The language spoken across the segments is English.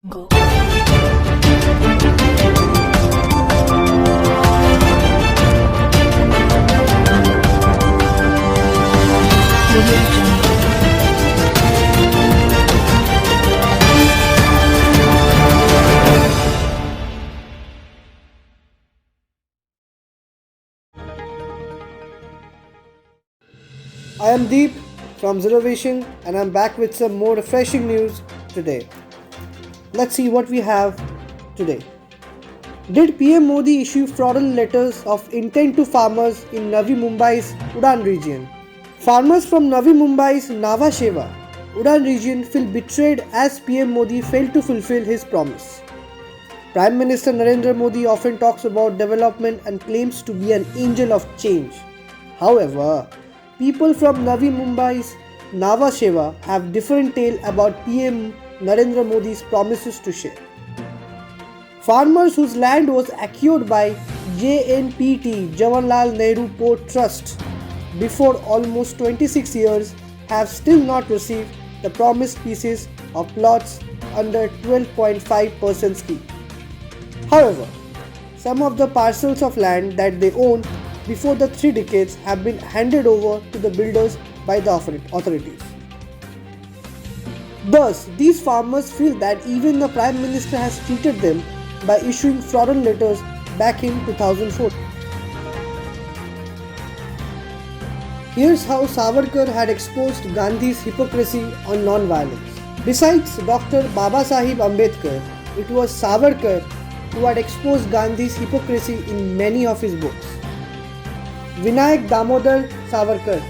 Go. I am Deep from Zero Vision and I'm back with some more refreshing news today. Let's see what we have today. Did PM Modi issue fraudulent letters of intent to farmers in Navi Mumbai's Udan region? Farmers from Navi Mumbai's Nava Sheva, Udan region feel betrayed as PM Modi failed to fulfill his promise. Prime Minister Narendra Modi often talks about development and claims to be an angel of change. However, people from Navi Mumbai's Nava Sheva have different tale about PM Narendra Modi's promises to share. Farmers whose land was acquired by JNPT Jawaharlal Nehru Port Trust before almost 26 years have still not received the promised pieces of plots under 12.5% scheme. However, some of the parcels of land that they owned before the 3 decades have been handed over to the builders by the authorities. Thus, these farmers feel that even the Prime Minister has cheated them by issuing fraudulent letters back in 2004. Here's how Savarkar had exposed Gandhi's hypocrisy on non-violence. Besides Dr. Babasaheb Ambedkar, it was Savarkar who had exposed Gandhi's hypocrisy in many of his books. Vinayak Damodar Savarkar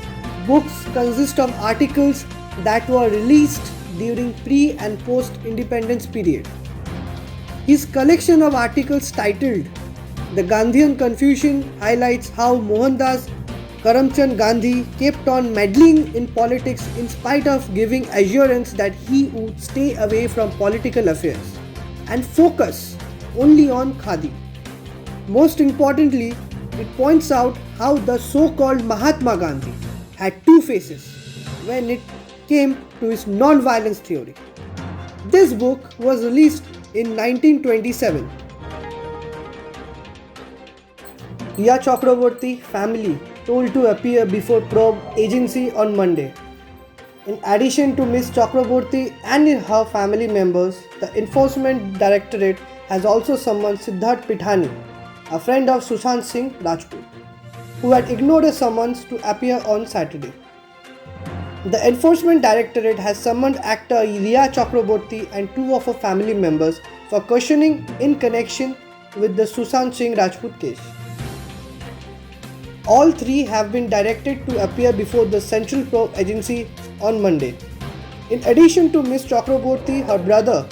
books consist of articles that were released during pre- and post-independence period. His collection of articles titled The Gandhian Confusion highlights how Mohandas Karamchand Gandhi kept on meddling in politics in spite of giving assurance that he would stay away from political affairs and focus only on Khadi. Most importantly, it points out how the so-called Mahatma Gandhi had 2 faces when it came to his non-violence theory. This book was released in 1927. Riya Chakraborty family told to appear before probe agency on Monday. In addition to Ms. Chakraborty and her family members, the Enforcement Directorate has also summoned Siddharth Pithani, a friend of Sushant Singh Rajput, who had ignored a summons to appear on Saturday. The Enforcement Directorate has summoned actor Riya Chakraborty and 2 of her family members for questioning in connection with the Sushant Singh Rajput case. All 3 have been directed to appear before the Central Probe Agency on Monday. In addition to Ms. Chakraborty, her brother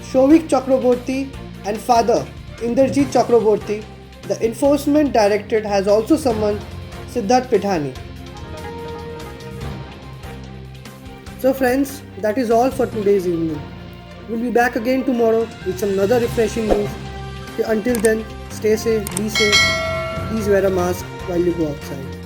Shovik Chakraborty and father Inderjit Chakraborty, the Enforcement Directorate has also summoned Siddharth Pithani. So friends, that is all for today's evening. We'll be back again tomorrow with some other refreshing news. Until then, stay safe, be safe, please wear a mask while you go outside.